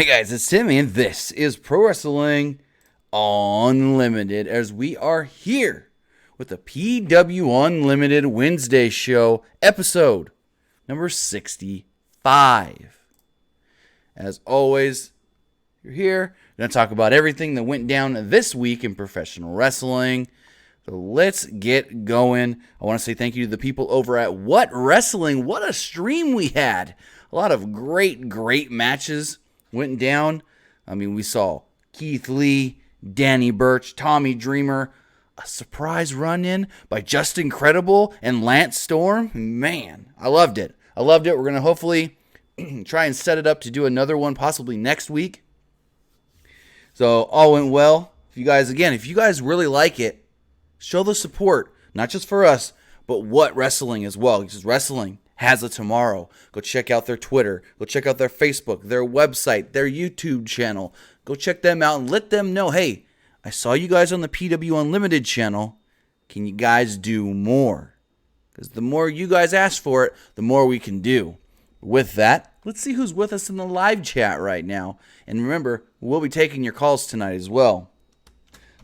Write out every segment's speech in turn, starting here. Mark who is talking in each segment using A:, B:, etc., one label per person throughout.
A: Hey guys, it's Timmy, and this is Pro Wrestling Unlimited as we are here with the PW Unlimited Wednesday show, episode number 65. As always, you're here. We're going to talk about everything that went down this week in professional wrestling. So let's get going. I want to say thank you to the people over at What Wrestling. What a stream we had. A lot of great matches went down. I mean, we saw Keith Lee, Danny Burch, Tommy Dreamer, a surprise run-in by Just Incredible and Lance Storm. Man, I loved it. We're going to hopefully try and set it up to do another one possibly next week. So all went well. If you guys really like it, show the support, not just for us, but What Wrestling as well. Because wrestling has a tomorrow. Go check out their Twitter. Go check out their Facebook, their website, their YouTube channel. Go check them out and let them know, hey, I saw you guys on the PW Unlimited channel. Can you guys do more? Because the more you guys ask for it, the more we can do. With that, let's see who's with us in the live chat right now. And remember, we'll be taking your calls tonight as well.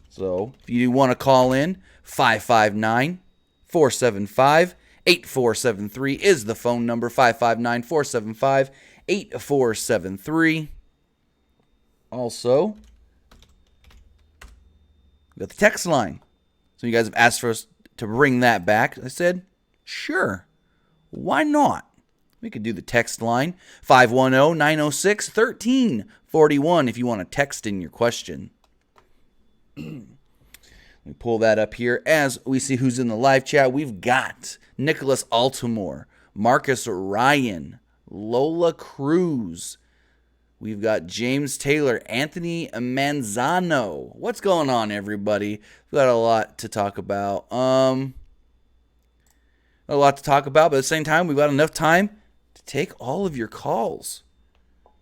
A: So if you want to call in, 559-475-8473 is the phone number, 559-475-8473. Also, we got the text line. So you guys have asked for us to bring that back. I said, sure, why not? We could do the text line, 510-906-1341 if you want to text in your question. Let me pull that up here as we see who's in the live chat. We've got Nicholas Altimore, Marcus Ryan, Lola Cruz. We've got James Taylor, Anthony Manzano. What's going on, everybody? We've got a lot to talk about. But at the same time, we've got enough time to take all of your calls.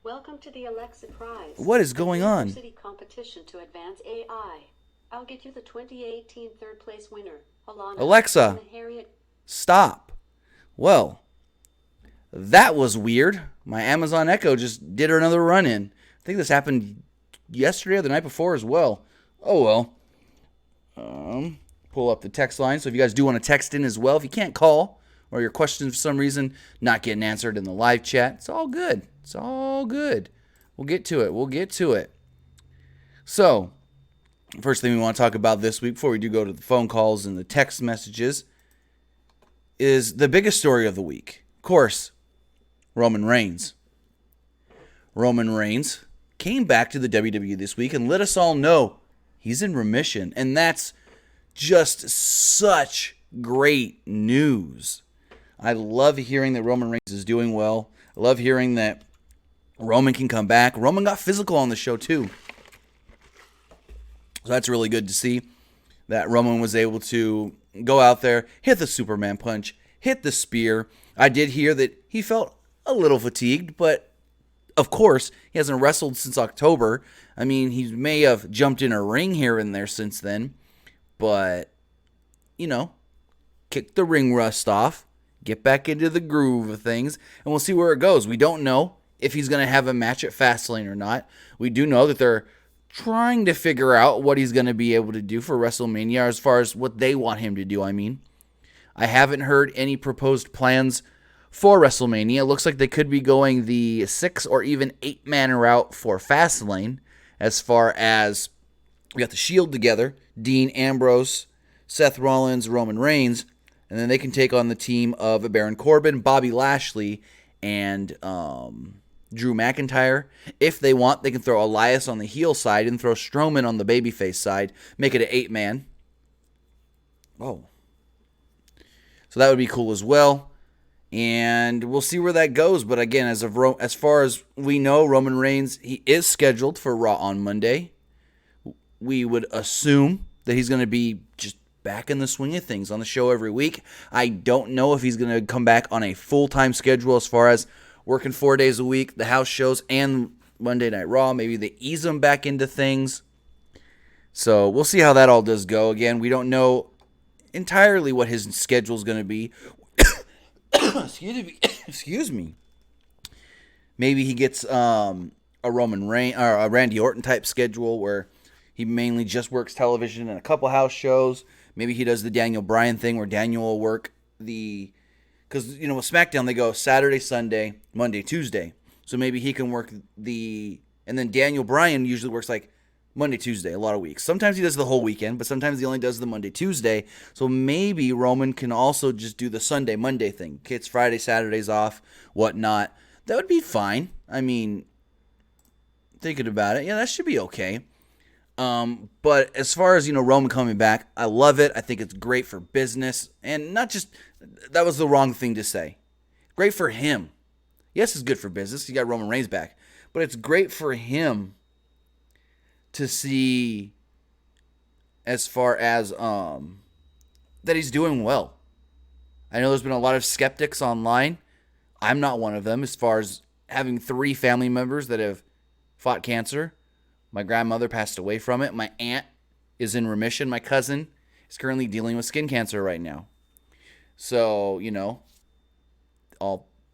B: Welcome to the Alexa Prize.
A: What is going on?
B: University competition to advance AI. I'll get you the 2018 third place winner, Alana.
A: Alexa, stop. Well, that was weird. My Amazon Echo just did another run-in. I think this happened yesterday or the night before as well. Oh, well. Pull up the text line. So if you guys do want to text in as well, if you can't call or your questions for some reason not getting answered in the live chat, it's all good. It's all good. We'll get to it. So, first thing we want to talk about this week before we do go to the phone calls and the text messages is the biggest story of the week. Of course, Roman Reigns. Roman Reigns came back to the WWE this week and let us all know he's in remission. And that's just such great news. I love hearing that Roman Reigns is doing well. I love hearing that Roman can come back. Roman got physical on the show too. So that's really good to see that Roman was able to go out there, hit the Superman punch, hit the spear. I did hear that he felt a little fatigued, but of course, he hasn't wrestled since October. I mean, he may have jumped in a ring here and there since then, but, kick the ring rust off, get back into the groove of things, and we'll see where it goes. We don't know if he's going to have a match at Fastlane or not. We do know that they're trying to figure out what he's going to be able to do for WrestleMania as far as what they want him to do. I mean, I haven't heard any proposed plans for WrestleMania. It looks like they could be going the 6 or even 8-man route for Fastlane as far as we got the Shield together, Dean Ambrose, Seth Rollins, Roman Reigns, and then they can take on the team of Baron Corbin, Bobby Lashley, and Drew McIntyre. If they want, they can throw Elias on the heel side and throw Strowman on the babyface side. Make it an 8-man. Oh. So that would be cool as well. And we'll see where that goes. But again, as far as we know, Roman Reigns, he is scheduled for Raw on Monday. We would assume that he's going to be just back in the swing of things on the show every week. I don't know if he's going to come back on a full-time schedule as far as working 4 days a week, the house shows, and Monday Night Raw. Maybe they ease him back into things. So we'll see how that all does go. Again, we don't know entirely what his schedule is going to be. Excuse me. Maybe he gets a Roman Reigns or a Randy Orton type schedule where he mainly just works television and a couple house shows. Maybe he does the Daniel Bryan thing where Daniel will work because with SmackDown they go Saturday, Sunday, Monday, Tuesday. So maybe he can work and then Daniel Bryan usually works like Monday, Tuesday, a lot of weeks. Sometimes he does the whole weekend, but sometimes he only does the Monday, Tuesday. So maybe Roman can also just do the Sunday, Monday thing. Gets Friday, Saturdays off, whatnot. That would be fine. I mean, thinking about it, yeah, that should be okay. But as far as, Roman coming back, I love it. I think it's great for business. And not just, that was the wrong thing to say. Great for him. Yes, it's good for business. You got Roman Reigns back. But it's great for him to see as far as that he's doing well. I know there's been a lot of skeptics online. I'm not one of them as far as having 3 family members that have fought cancer. My grandmother passed away from it. My aunt is in remission. My cousin is currently dealing with skin cancer right now. So,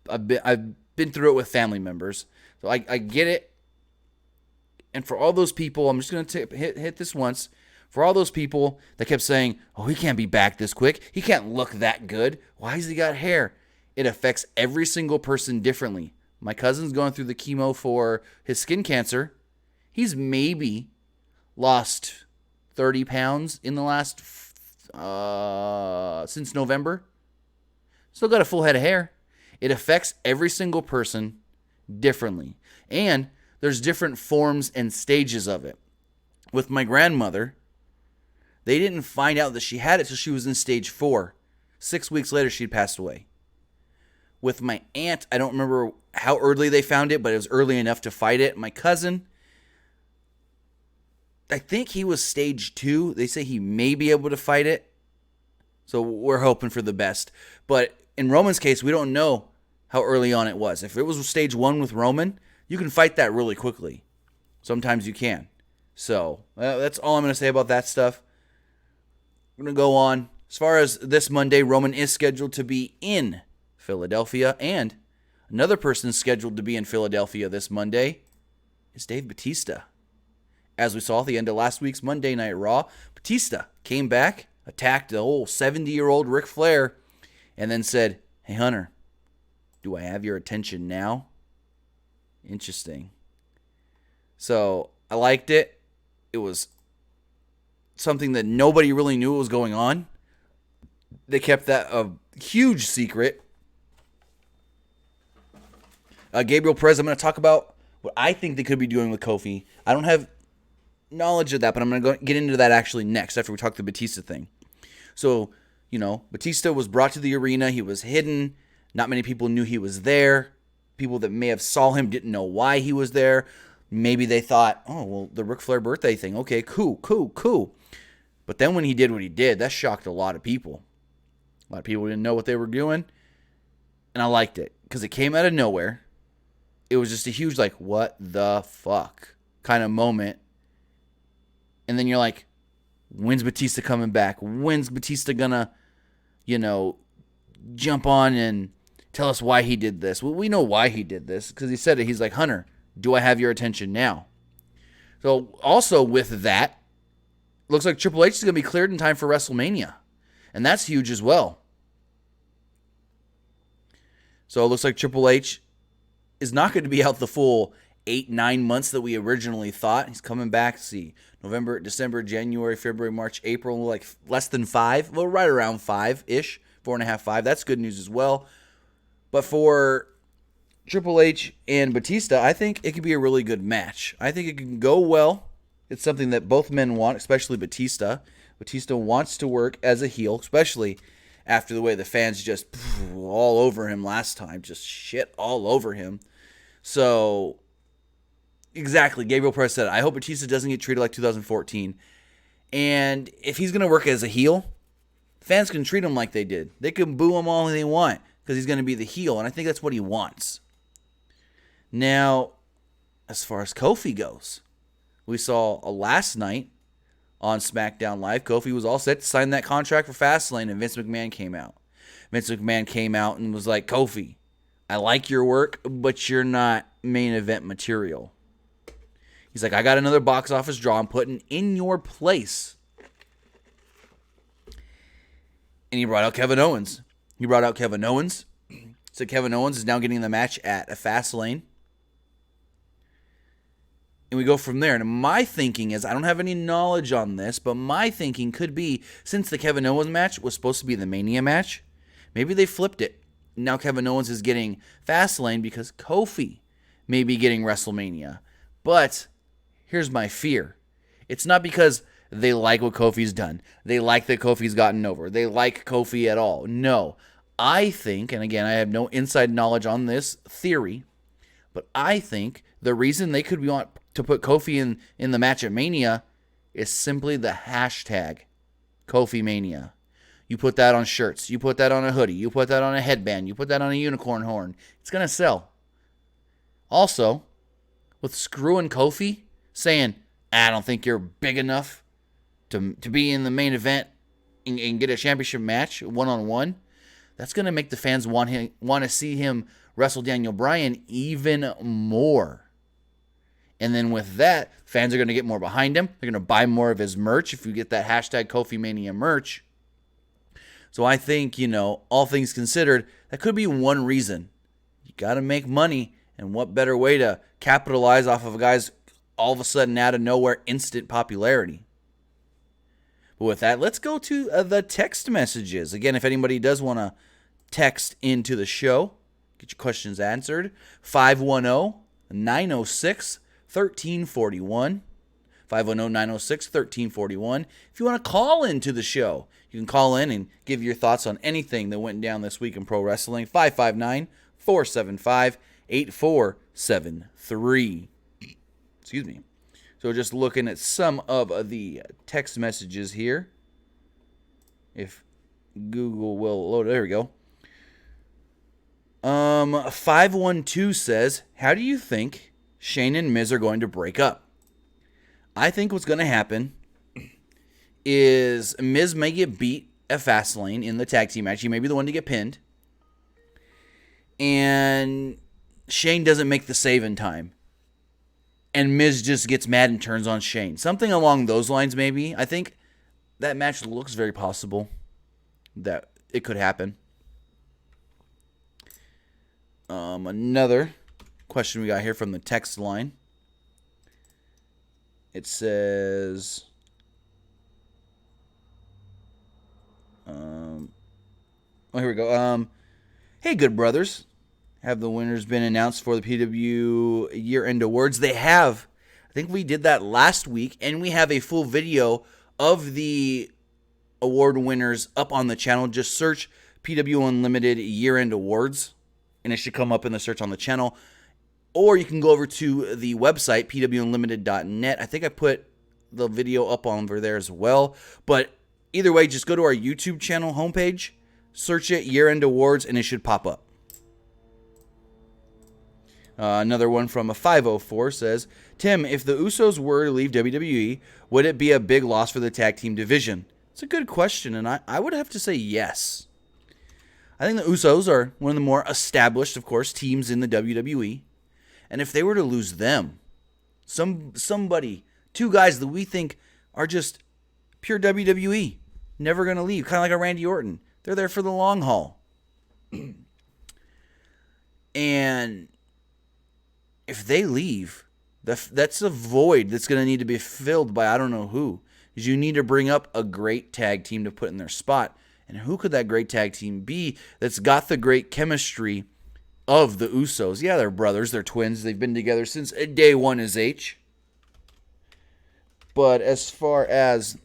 A: I've been through it with family members. So I get it. And for all those people, I'm just going to hit this once. For all those people that kept saying, oh, he can't be back this quick. He can't look that good. Why has he got hair? It affects every single person differently. My cousin's going through the chemo for his skin cancer. He's maybe lost 30 pounds in the last, since November. Still got a full head of hair. It affects every single person differently. And there's different forms and stages of it. With my grandmother, they didn't find out that she had it till she was in stage 4. 6 weeks later, she'd passed away. With my aunt, I don't remember how early they found it, but it was early enough to fight it. My cousin, I think he was stage 2. They say he may be able to fight it. So we're hoping for the best. But in Roman's case, we don't know how early on it was. If it was stage 1 with Roman, you can fight that really quickly. Sometimes you can. So that's all I'm going to say about that stuff. We're going to go on. As far as this Monday, Roman is scheduled to be in Philadelphia. And another person scheduled to be in Philadelphia this Monday is Dave Bautista. As we saw at the end of last week's Monday Night Raw, Bautista came back, attacked the old 70-year-old Ric Flair, and then said, hey, Hunter, do I have your attention now? Interesting. So I liked it. It was something that nobody really knew what was going on. They kept that a huge secret. Gabriel Perez, I'm going to talk about what I think they could be doing with Kofi. I don't have knowledge of that, but I'm going to get into that actually next after we talk the Batista thing. So, Batista was brought to the arena. He was hidden. Not many people knew he was there. People that may have saw him didn't know why he was there. Maybe they thought, oh, well, the Ric Flair birthday thing. Okay, cool. But then when he did what he did, that shocked a lot of people. A lot of people didn't know what they were doing. And I liked it because it came out of nowhere. It was just a huge, what the fuck kind of moment. And then you're like, when's Batista coming back? When's Batista gonna, jump on and tell us why he did this? Well, we know why he did this because he said it. He's like, Hunter, do I have your attention now? So also with that, looks like Triple H is going to be cleared in time for WrestleMania. And that's huge as well. So it looks like Triple H is not going to be out the full 8-9 months that we originally thought. He's coming back, November, December, January, February, March, April, less than 5. Well, right around 5-ish, 4.5, 5. That's good news as well. But for Triple H and Batista, I think it could be a really good match. I think it can go well. It's something that both men want, especially Batista. Batista wants to work as a heel, especially after the way the fans just all over him last time. Just shit all over him. So, exactly, Gabriel Perez said it. I hope Batista doesn't get treated like 2014. And if he's going to work as a heel, fans can treat him like they did. They can boo him all they want because he's going to be the heel, and I think that's what he wants. Now, as far as Kofi goes, we saw last night on SmackDown Live, Kofi was all set to sign that contract for Fastlane, and Vince McMahon came out. Vince McMahon came out and was like, Kofi, I like your work, but you're not main event material. He's like, I got another box office draw I'm putting in your place. And he brought out Kevin Owens. So Kevin Owens is now getting the match at a Fastlane. And we go from there. And my thinking is, I don't have any knowledge on this, but my thinking could be, since the Kevin Owens match was supposed to be the Mania match, maybe they flipped it. Now Kevin Owens is getting Fastlane because Kofi may be getting WrestleMania. But here's my fear. It's not because they like what Kofi's done. They like that Kofi's gotten over. They like Kofi at all. No. I think, and again, I have no inside knowledge on this theory, but I think the reason they could want to put Kofi in the match at Mania is simply the hashtag KofiMania. You put that on shirts. You put that on a hoodie. You put that on a headband. You put that on a unicorn horn. It's going to sell. Also, with screwing Kofi, saying, I don't think you're big enough to be in the main event and get a championship match one-on-one, that's going to make the fans want to see him wrestle Daniel Bryan even more. And then with that, fans are going to get more behind him. They're going to buy more of his merch if you get that hashtag KofiMania merch. So I think, all things considered, that could be one reason. You got to make money, and what better way to capitalize off of a guy's all of a sudden out of nowhere instant popularity. But with that, let's go to the text messages. Again, if anybody does want to text into the show, get your questions answered, 510-906-1341. 510-906-1341. If you want to call into the show, you can call in and give your thoughts on anything that went down this week in pro wrestling. 559-475-8473. Excuse me. So just looking at some of the text messages here. If Google will load it. There we go. 512 says, how do you think Shane and Miz are going to break up? I think what's going to happen is Miz may get beat at Fastlane in the tag team match. He may be the one to get pinned. And Shane doesn't make the save in time. And Miz just gets mad and turns on Shane. Something along those lines, maybe. I think that match looks very possible that it could happen. Another question we got here from the text line. It says, here we go. Hey, good brothers. Have the winners been announced for the PW year-end awards? They have. I think we did that last week, and we have a full video of the award winners up on the channel. Just search PWUnlimited year-end awards, and it should come up in the search on the channel. Or you can go over to the website, PWUnlimited.net. I think I put the video up over there as well. But either way, just go to our YouTube channel homepage, search it, year-end awards, and it should pop up. Another one from a 504 says, Tim, if the Usos were to leave WWE, would it be a big loss for the tag team division? It's a good question, and I would have to say yes. I think the Usos are one of the more established, of course, teams in the WWE. And if they were to lose them, somebody, two guys that we think are just pure WWE, never going to leave, kind of like a Randy Orton. They're there for the long haul. And if they leave, that's a void that's going to need to be filled by I don't know who. Because you need to bring up a great tag team to put in their spot. And who could that great tag team be that's got the great chemistry of the Usos? Yeah, they're brothers, they're twins. They've been together since day one as H. But as far as,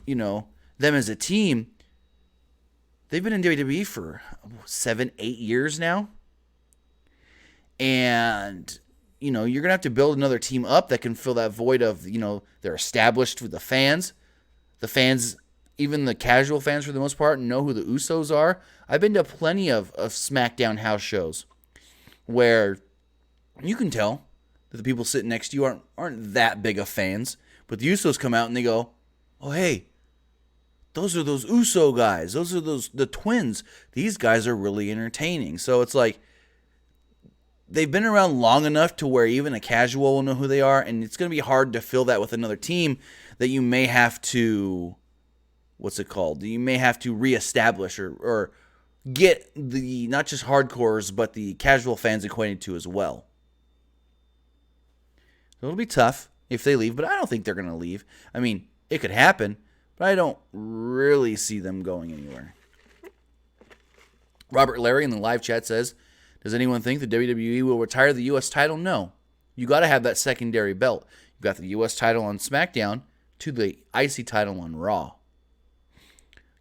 A: them as a team, they've been in WWE for 7-8 years now. And, you're going to have to build another team up that can fill that void of, they're established with the fans. The fans, even the casual fans for the most part, know who the Usos are. I've been to plenty of SmackDown house shows where you can tell that the people sitting next to you aren't that big of fans. But the Usos come out and they go, oh, hey, those are those Uso guys. Those are the twins. These guys are really entertaining. So it's like, they've been around long enough to where even a casual will know who they are, and it's going to be hard to fill that with another team that you may have to, You may have to reestablish or get the, not just hardcores, but the casual fans acquainted to as well. So it'll be tough if they leave, but I don't think they're going to leave. I mean, it could happen, but I don't really see them going anywhere. Robert Larry in the live chat says, does anyone think the WWE will retire the U.S. title? No. You got to have that secondary belt. You've got the U.S. title on SmackDown to the IC title on Raw.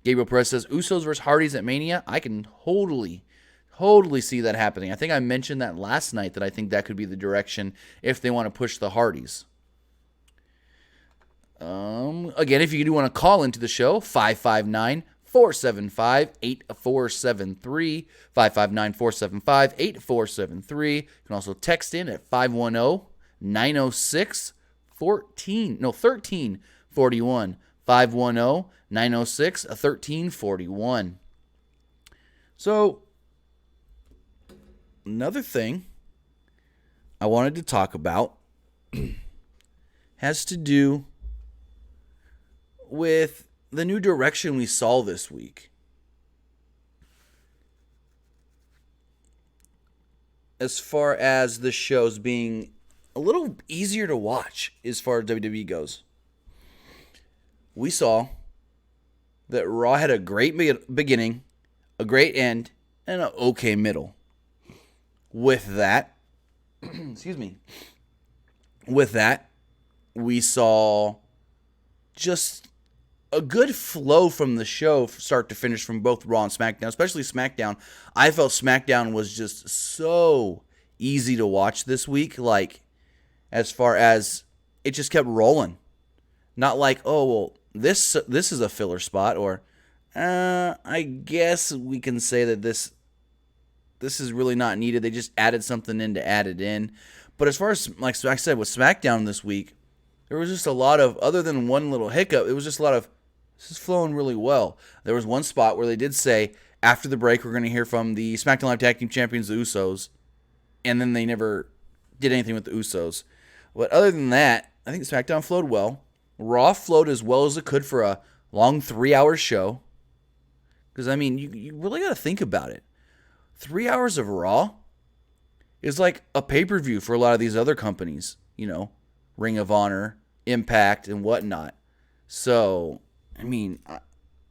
A: Gabriel Perez says, Usos versus Hardys at Mania. I can totally see that happening. I think I mentioned that last night, that I think that could be the direction if they want to push the Hardys. Again, if you do want to call into the show, 559-475-8473, 559-475-8473. You can also text in at 510-906-1341, 510-906-1341. So, another thing I wanted to talk about has to do with the new direction we saw this week. As far as the shows being a little easier to watch as far as WWE goes. We saw that Raw had a great beginning, a great end, and an okay middle. With that, we saw just a good flow from the show, start to finish, from both Raw and SmackDown, especially SmackDown. I felt SmackDown was just so easy to watch this week, like, as far as it just kept rolling. Not like, oh, well, this is a filler spot, or I guess we can say that this is really not needed. They just added something in to add it in. But as far as, like I said, with SmackDown this week, there was just a lot of, other than one little hiccup, it was just a lot of, this is flowing really well. There was one spot where they did say, after the break, we're going to hear from the SmackDown Live Tag Team Champions, the Usos. And then they never did anything with the Usos. But other than that, I think SmackDown flowed well. Raw flowed as well as it could for a long 3-hour show. Because, I mean, you really got to think about it. 3 hours of Raw is like a pay-per-view for a lot of these other companies. You know, Ring of Honor, Impact, and whatnot. So, I mean,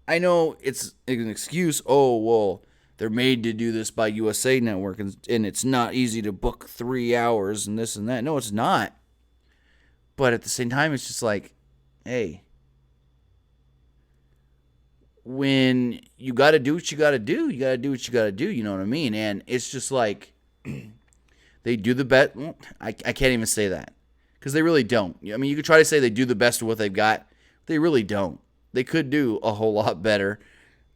A: I know it's an excuse. Oh, well, they're made to do this by USA Network, and it's not easy to book 3 hours and this and that. No, it's not. But at the same time, it's just like, hey, when you got to do what you got to do, you got to do what you got to do. You know what I mean? And it's just like, they do the best. Well, I can't even say that, because they really don't. I mean, you could try to say they do the best of what they've got. They really don't. They could do a whole lot better.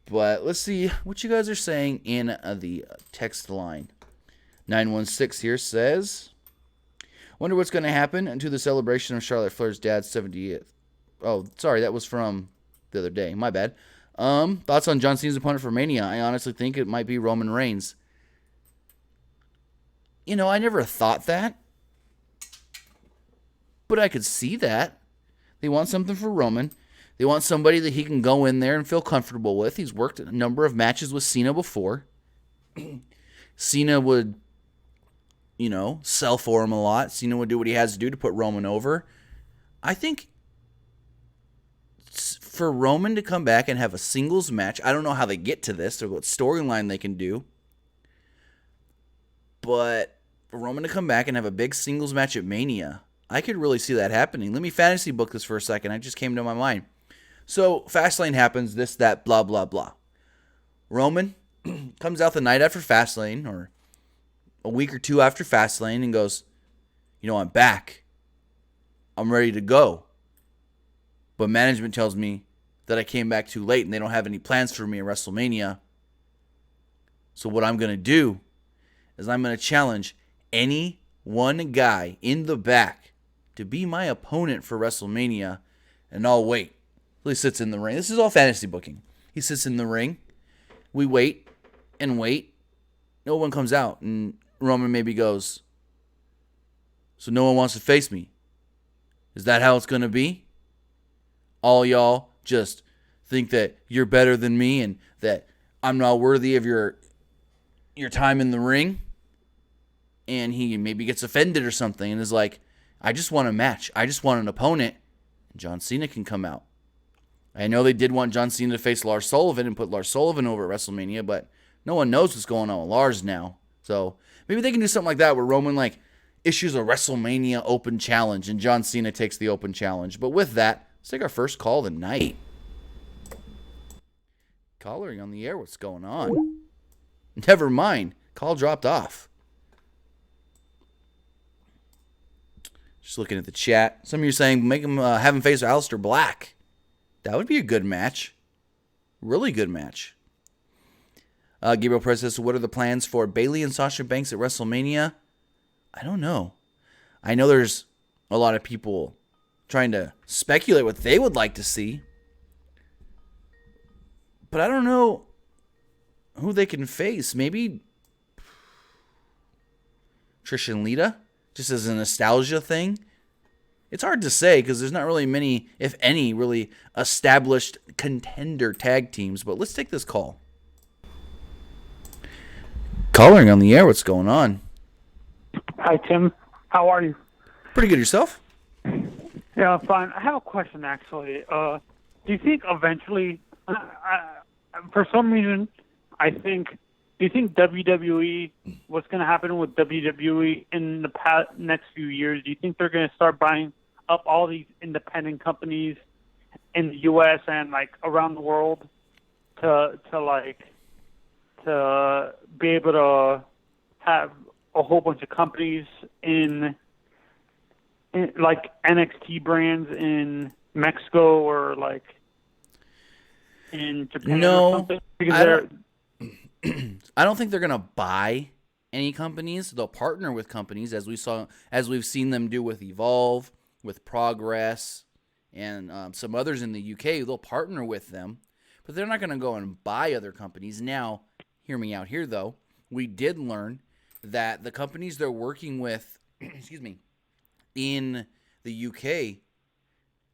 A: But let's see what you guys are saying in the text line. 916 here says, wonder what's going to happen to the celebration of Charlotte Flair's dad's 70th. Oh, sorry, that was from the other day. My bad. Thoughts on John Cena's opponent for Mania? I honestly think it might be Roman Reigns. You know, I never thought that, but I could see that. They want something for Roman. They want somebody that he can go in there and feel comfortable with. He's worked a number of matches with Cena before. Cena would, sell for him a lot. Cena would do what he has to do to put Roman over. I think for Roman to come back and have a singles match, I don't know how they get to this or what storyline they can do, but for Roman to come back and have a big singles match at Mania, I could really see that happening. Let me fantasy book this for a second. It just came to my mind. So, Fastlane happens, this, that, blah, blah, blah. Roman comes out the night after Fastlane, or a week or two after Fastlane, and goes, I'm back. I'm ready to go. But management tells me that I came back too late, and they don't have any plans for me at WrestleMania. So what I'm going to do is I'm going to challenge any one guy in the back to be my opponent for WrestleMania, and I'll wait. So he sits in the ring. This is all fantasy booking. He sits in the ring. We wait and wait. No one comes out. And Roman maybe goes, so no one wants to face me. Is that how it's going to be? All y'all just think that you're better than me and that I'm not worthy of your time in the ring? And he maybe gets offended or something and is like, I just want a match. I just want an opponent. And John Cena can come out. I know they did want John Cena to face Lars Sullivan and put Lars Sullivan over at WrestleMania, but no one knows what's going on with Lars now. So maybe they can do something like that where Roman issues a WrestleMania open challenge and John Cena takes the open challenge. But with that, let's take our first call of the night. Caller on the air, what's going on? Never mind. Call dropped off. Just looking at the chat. Some of you are saying make him have him face Aleister Black. That would be a good match. Really good match. Gabriel Perez says, so what are the plans for Bayley and Sasha Banks at WrestleMania? I don't know. I know there's a lot of people trying to speculate what they would like to see. But I don't know who they can face. Maybe Trish and Lita, just as a nostalgia thing. It's hard to say because there's not really many, if any, really established contender tag teams. But let's take this call. Calling on the air, what's going on?
C: Hi, Tim. How are you?
A: Pretty good, yourself?
C: Yeah, fine. I have a question, actually. Do you think eventually, for some reason, do you think WWE, what's going to happen with WWE in the next few years? Do you think they're going to start buying up all these independent companies in the U.S. and around the world to be able to have a whole bunch of companies in NXT brands in Mexico or in Japan or something? Because
A: I don't think they're gonna buy any companies. They'll partner with companies, as we've seen them do with Evolve, with Progress, and some others in the UK. They'll partner with them, but they're not gonna go and buy other companies. Now, hear me out here, though. We did learn that the companies they're working with, in the UK,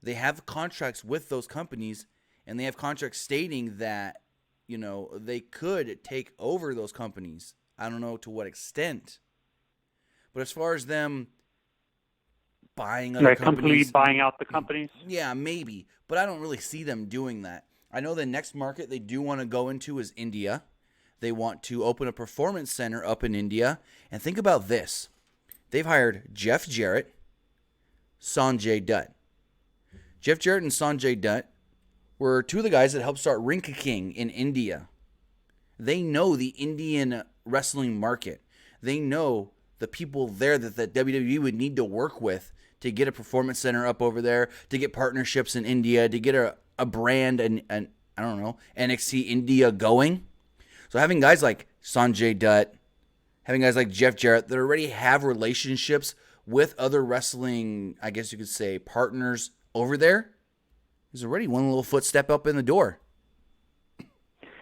A: they have contracts with those companies, and they have contracts stating that, they could take over those companies. I don't know to what extent. But as far as them buying other companies,
C: completely buying out the companies?
A: Yeah, maybe. But I don't really see them doing that. I know the next market they do want to go into is India. They want to open a performance center up in India. And think about this. They've hired Jeff Jarrett, Sanjay Dutt. Jeff Jarrett and Sanjay Dutt were two of the guys that helped start Ring King in India. They know the Indian wrestling market. They know the people there that WWE would need to work with to get a performance center up over there, to get partnerships in India, to get a brand and I don't know, NXT India going. So having guys like Sanjay Dutt, having guys like Jeff Jarrett that already have relationships with other wrestling, I guess you could say, partners over there, is already one little footstep up in the door.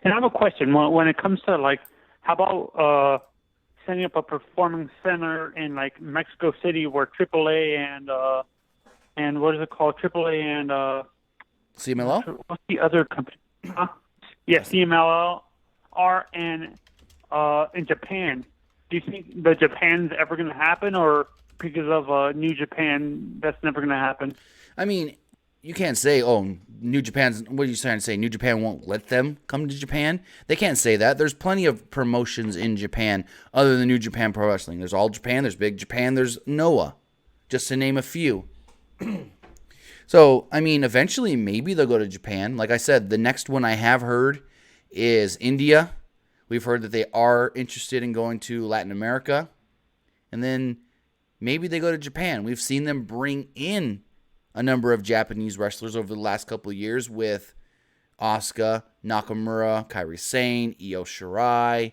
C: And I have a question. When it comes to, how about setting up a performance center in, Mexico City where AAA and what is it called? AAA and...
A: CMLL?
C: What's the other company? Huh? Yeah, CMLL are in Japan. Do you think the Japan's ever going to happen, or because of New Japan, that's never going to happen?
A: I mean, you can't say, New Japan's... What are you trying to say? New Japan won't let them come to Japan? They can't say that. There's plenty of promotions in Japan other than New Japan Pro Wrestling. There's All Japan, there's Big Japan, there's Noah, just to name a few. So, I mean, eventually maybe they'll go to Japan. Like I said, the next one I have heard is India. We've heard that they are interested in going to Latin America. And then maybe they go to Japan. We've seen them bring in a number of Japanese wrestlers over the last couple of years with Asuka, Nakamura, Kairi Sane, Io Shirai.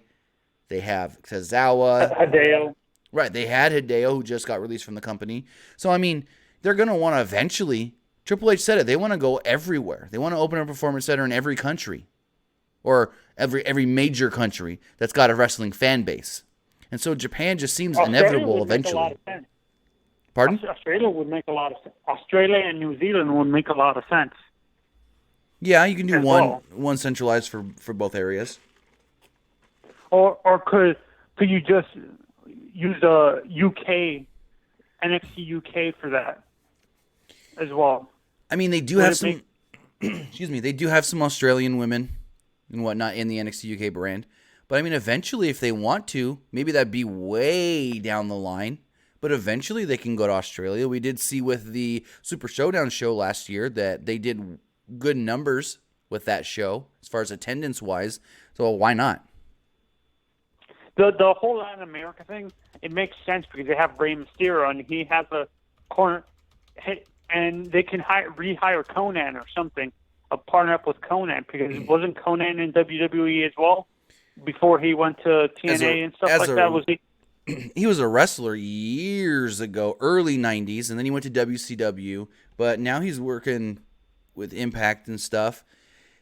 A: They have Tozawa.
C: Hideo.
A: Right, they had Hideo, who just got released from the company. So, I mean, they're going to want to eventually... Triple H said it. They want to go everywhere. They want to open a performance center in every country. Or every major country that's got a wrestling fan base. And so Japan just seems
C: Australia
A: inevitable
C: would make a lot
A: eventually.
C: of sense.
A: Pardon?
C: Australia would make a lot of sense. Australia and New Zealand would make a lot of sense.
A: Yeah, you can do
C: As
A: one
C: well.
A: one centralized for both areas.
C: Or could you just use the UK NXT UK for that as well?
A: I mean, they do
C: Would
A: have
C: it
A: some. Excuse me, they do have some Australian women and whatnot in the NXT UK brand. But I mean, eventually, if they want to, maybe that'd be way down the line. But eventually, they can go to Australia. We did see with the Super Showdown show last year that they did good numbers with that show as far as attendance wise. So why not?
C: The whole Latin America thing, it makes sense because they have Rey Mysterio and he has a corner, and they can rehire Conan or something, partner up with Conan, because wasn't Conan in WWE as well before he went to TNA and stuff like that? Was he?
A: He was a wrestler years ago, early 90s, and then he went to WCW, but now he's working with Impact and stuff.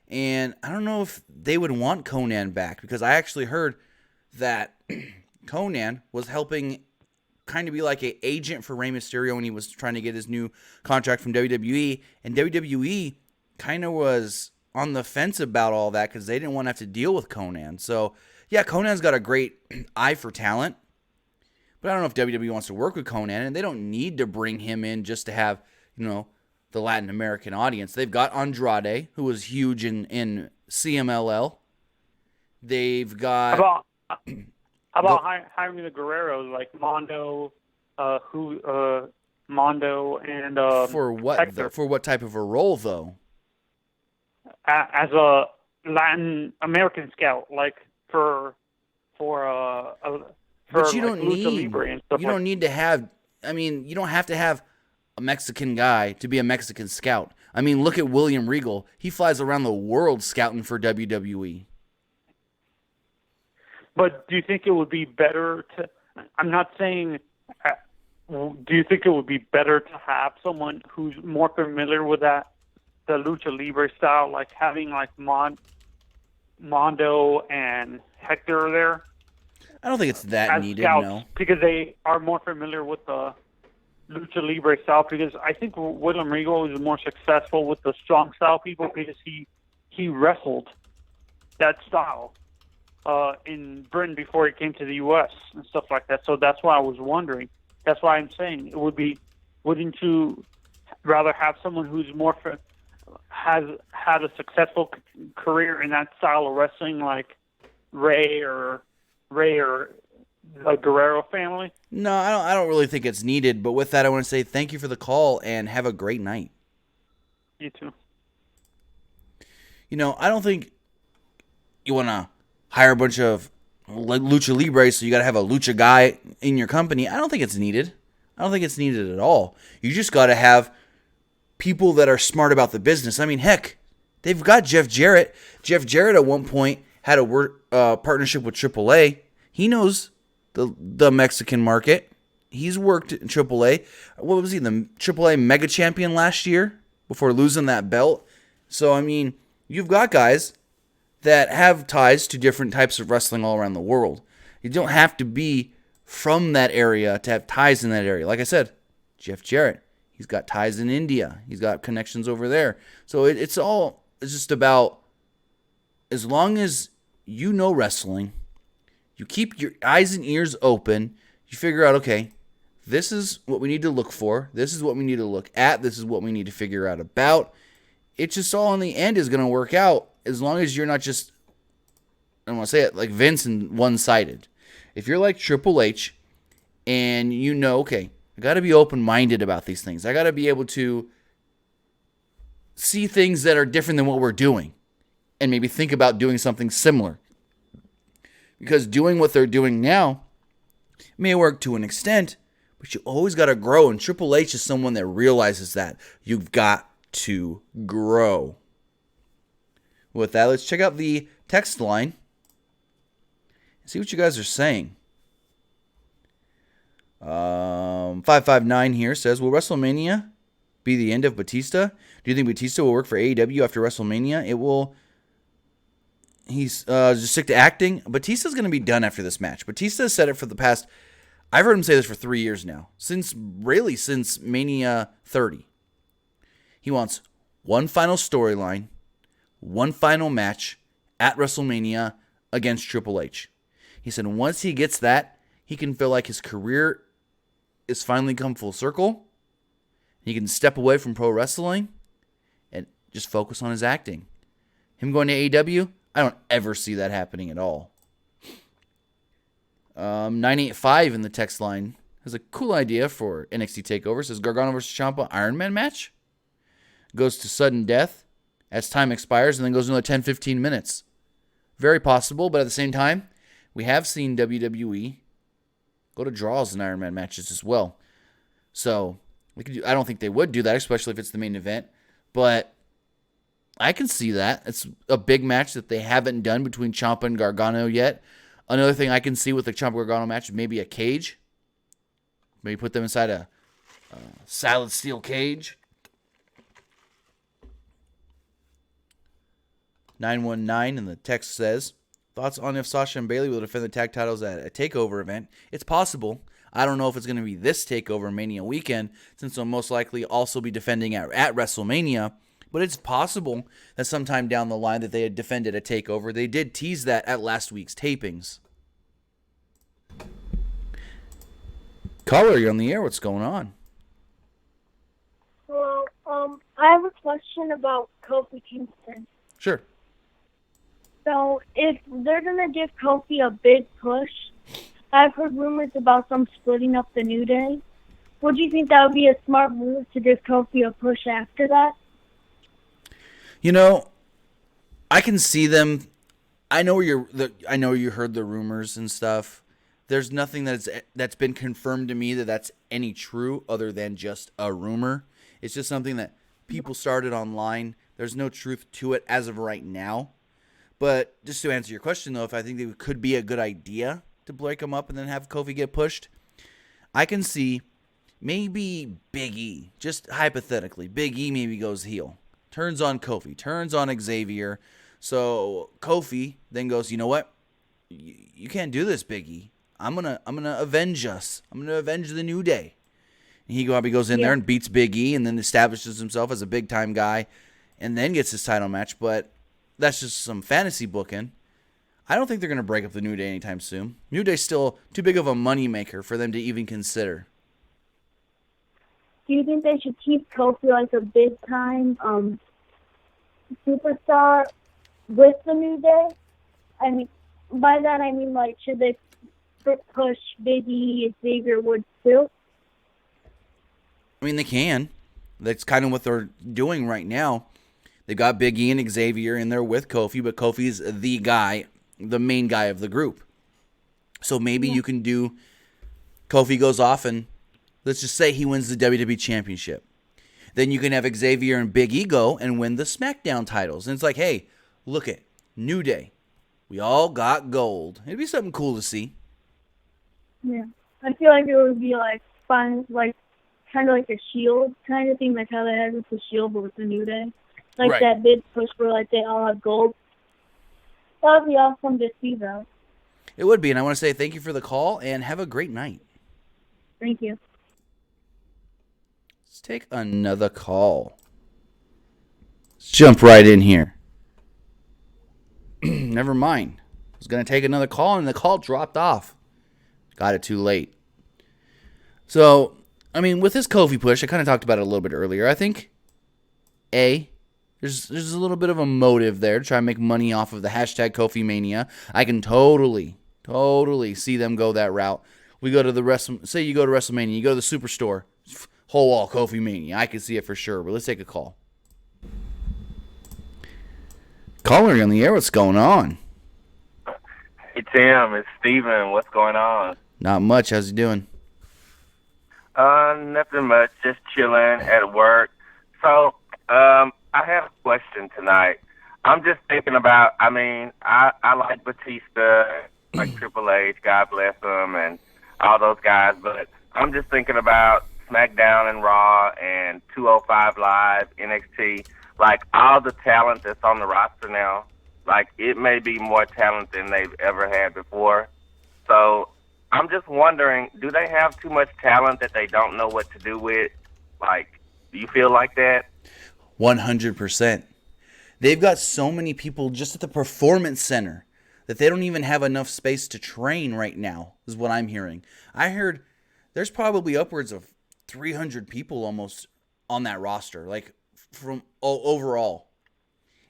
A: And I don't know if they would want Conan back, because I actually heard that Conan was helping kind of be like an agent for Rey Mysterio when he was trying to get his new contract from WWE, and WWE kind of was on the fence about all that because they didn't want to have to deal with Conan. So, yeah, Conan's got a great eye for talent, but I don't know if WWE wants to work with Conan, and they don't need to bring him in just to have, the Latin American audience. They've got Andrade, who was huge in CMLL. They've got...
C: How about hiring the Guerreros like Mondo, Mondo and
A: for what?
C: Hector.
A: For what type of a role, though?
C: As a Latin American scout, like for
A: But you
C: like
A: don't
C: Lucha
A: need.
C: Libre and stuff
A: You don't need to have. I mean, you don't have to have a Mexican guy to be a Mexican scout. I mean, look at William Regal. He flies around the world scouting for WWE.
C: But do you think it would be better to? I'm not saying. Do you think it would be better to have someone who's more familiar with the Lucha Libre style, like having like Mondo and Hector there?
A: I don't think it's that
C: as
A: needed.
C: scouts,
A: No.
C: because they are more familiar with the Lucha Libre style. Because I think William Regal is more successful with the strong style people because he wrestled that style in Britain before he came to the U.S. and stuff like that. So that's why I was wondering. That's why I'm saying it would be. Wouldn't you rather have someone who's has had a successful career in that style of wrestling, like Ray or the Guerrero family?
A: No, I don't really think it's needed. But with that, I want to say thank you for the call and have a great night.
C: You too.
A: I don't think you want to hire a bunch of Lucha Libre, so you got to have a Lucha guy in your company. I don't think it's needed. I don't think it's needed at all. You just got to have people that are smart about the business. I mean, heck, they've got Jeff Jarrett. Jeff Jarrett at one point had a partnership with AAA. He knows the Mexican market. He's worked in AAA. What was he, the AAA Mega Champion last year before losing that belt? So, I mean, you've got guys that have ties to different types of wrestling all around the world. You don't have to be from that area to have ties in that area. Like I said, Jeff Jarrett, he's got ties in India. He's got connections over there. So it's just about, as long as you know wrestling, you keep your eyes and ears open, you figure out, okay, this is what we need to look for. This is what we need to look at. This is what we need to figure out about. It's just all in the end is going to work out, as long as you're not just, I don't want to say it like Vince and one-sided. If you're like Triple H and okay, I got to be open-minded about these things. I got to be able to see things that are different than what we're doing and maybe think about doing something similar. Because doing what they're doing now may work to an extent, but you always got to grow. And Triple H is someone that realizes that. You've got to grow. With that, let's check out the text line and see what you guys are saying. 559 here says, will WrestleMania be the end of Batista? Do you think Batista will work for AEW after WrestleMania? he's just stick to acting. Batista's going to be done after this match. Batista has said it for the past, I've heard him say this for 3 years now, since Mania 30. He wants one final storyline, one final match at WrestleMania against Triple H. He said once he gets that, he can feel like his career is finally come full circle. He can step away from pro wrestling and just focus on his acting. Him going to AEW, I don't ever see that happening at all. 985 in the text line has a cool idea for NXT TakeOver. Says Gargano vs. Ciampa Iron Man match. Goes to sudden death as time expires and then goes another 10-15 minutes. Very possible, but at the same time, we have seen WWE go to draws in Iron Man matches as well. So I don't think they would do that, especially if it's the main event. But I can see that. It's a big match that they haven't done between Ciampa and Gargano yet. Another thing I can see with the Ciampa Gargano match, maybe a cage. Maybe put them inside a solid steel cage. 919 and the text says, thoughts on if Sasha and Bayley will defend the tag titles at a TakeOver event? It's possible. I don't know if it's going to be this TakeOver Mania weekend, since they'll most likely also be defending at WrestleMania. But it's possible that sometime down the line that they had defended a TakeOver. They did tease that at last week's tapings. Caller, you're on the air. What's going on?
D: Well, I have a question about Kofi Kingston.
A: Sure.
D: So, if they're going to give Kofi a big push, I've heard rumors about them splitting up the New Day. Would you think that would be a smart move to give Kofi a push after that?
A: You know, I can see them. I know you heard the rumors and stuff. There's nothing that's been confirmed to me that's any true other than just a rumor. It's just something that people started online. There's no truth to it as of right now. But just to answer your question, though, if I think it could be a good idea to break them up and then have Kofi get pushed, I can see maybe Big E, just hypothetically, Big E maybe goes heel, turns on Kofi, turns on Xavier. So Kofi then goes, you know what? You can't do this, Big E. I'm gonna avenge us. I'm gonna avenge the New Day. And he goes in there and beats Big E and then establishes himself as a big time guy and then gets his title match. But that's just some fantasy booking. I don't think they're going to break up the New Day anytime soon. New Day's still too big of a moneymaker for them to even consider.
D: Do you think they should keep Kofi like a big-time superstar with the New Day? I mean, by that I mean, like, should they push Big E, Xavier Woods too?
A: I mean, they can. That's kind of what they're doing right now. They've got Big E and Xavier in there with Kofi, but Kofi's the guy, the main guy of the group. So maybe you can do, Kofi goes off and let's just say he wins the WWE Championship. Then you can have Xavier and Big E go and win the SmackDown titles. And it's like, hey, look at New Day. We all got gold. It'd be something cool to see.
D: Yeah. I feel like it would be like fun, like kind of like a Shield kind of thing, like how they had with the Shield but with the New Day. Like
A: Right.
D: that big push where like they all have gold. That would be awesome to see, though.
A: It would be, and I want to say thank you for the call and have a great night.
D: Thank you.
A: Let's take another call. Let's jump right in here. Never mind. I was going to take another call, and the call dropped off. Got it too late. So, I mean, with this Kofi push, I kind of talked about it a little bit earlier. I think, there's a little bit of a motive there to try and make money off of the hashtag KofiMania. I can totally see them go that route. We go to say you go to WrestleMania, you go to the Superstore, whole wall KofiMania. I can see it for sure, but let's take a call. Caller, you're on the air. What's going on?
E: Hey, Tim, it's Steven. What's going on?
A: Not much. How's he doing?
E: Nothing much. Just chilling at work. So, I have a question tonight. I'm just thinking about, I mean, I like Batista, like Triple H, God bless him, and all those guys, but I'm just thinking about SmackDown and Raw and 205 Live, NXT, like all the talent that's on the roster now. like it may be more talent than they've ever had before. So I'm just wondering, do they have too much talent that they don't know what to do with? Like, do you feel like that?
A: 100%. They've got so many people just at the performance center that they don't even have enough space to train right now, is what I'm hearing. I heard there's probably upwards of 300 people almost on that roster, like from overall.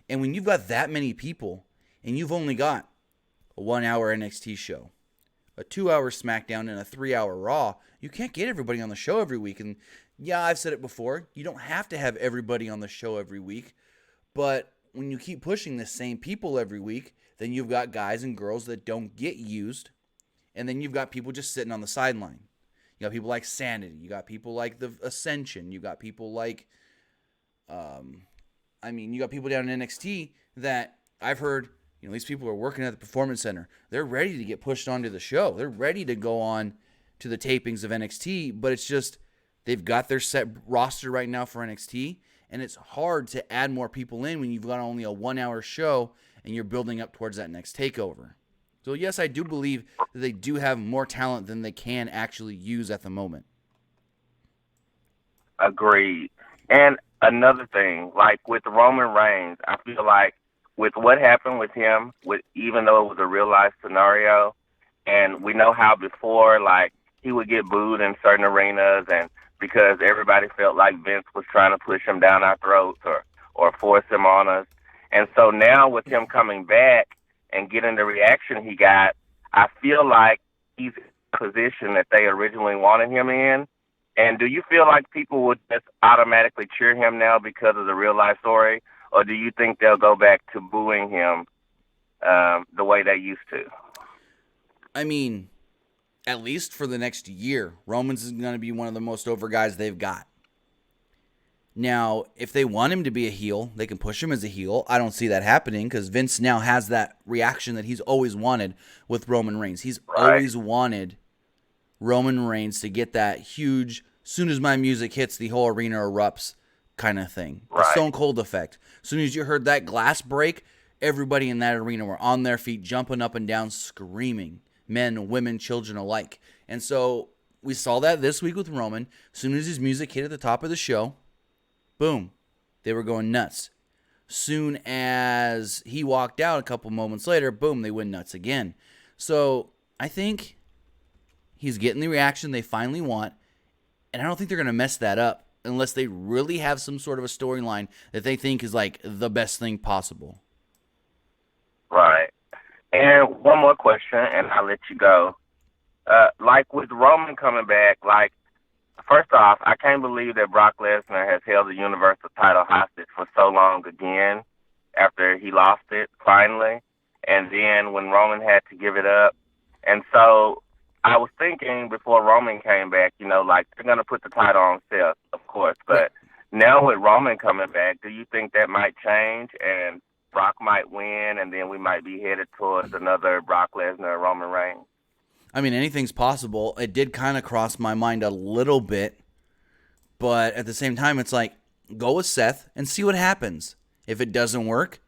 A: And when you've got that many people and you've only got a 1 hour NXT show, a 2 hour SmackDown, and a 3 hour Raw, you can't get everybody on the show every week. And yeah, I've said it before, you don't have to have everybody on the show every week. But when you keep pushing the same people every week, then you've got guys and girls that don't get used. And then you've got people just sitting on the sideline. You got people like Sanity. You got people like the Ascension. You got people like, you got people down in NXT that I've heard, these people are working at the Performance Center. They're ready to get pushed onto the show. They're ready to go on to the tapings of NXT, but it's just they've got their set roster right now for NXT, and it's hard to add more people in when you've got only a 1 hour show and you're building up towards that next takeover. So yes, I do believe that they do have more talent than they can actually use at the moment.
E: Agreed. And another thing, like with Roman Reigns, I feel like with what happened with him, even though it was a real life scenario, and we know how before, like, he would get booed in certain arenas, and because everybody felt like Vince was trying to push him down our throats or force him on us. And so now with him coming back and getting the reaction he got, I feel like he's in the position that they originally wanted him in. And do you feel like people would just automatically cheer him now because of the real life story? Or do you think they'll go back to booing him the way they used to?
A: I mean, at least for the next year, Roman's is going to be one of the most over guys they've got. Now, if they want him to be a heel, they can push him as a heel. I don't see that happening because Vince now has that reaction that he's always wanted with Roman Reigns. He's always wanted Roman Reigns to get that huge, soon as my music hits, the whole arena erupts kind of thing. The Stone Cold effect. As soon as you heard that glass break, everybody in that arena were on their feet, jumping up and down, screaming. Men, women, children alike. And so we saw that this week with Roman. As soon as his music hit at the top of the show, boom, they were going nuts. Soon as he walked out a couple moments later, boom, they went nuts again. So I think he's getting the reaction they finally want, and I don't think they're going to mess that up unless they really have some sort of a storyline that they think is like the best thing possible.
E: Right. And one more question, and I'll let you go. Like with Roman coming back, like, first off, I can't believe that Brock Lesnar has held the Universal title hostage for so long again after he lost it finally. And then when Roman had to give it up. And so I was thinking before Roman came back, like they're going to put the title on Seth, of course. But now with Roman coming back, do you think that might change and Brock might win and then we might be headed towards another Brock Lesnar Roman Reigns?
A: I mean, anything's possible. It did kind of cross my mind a little bit, but at the same time, it's like, go with Seth and see what happens. If it doesn't work,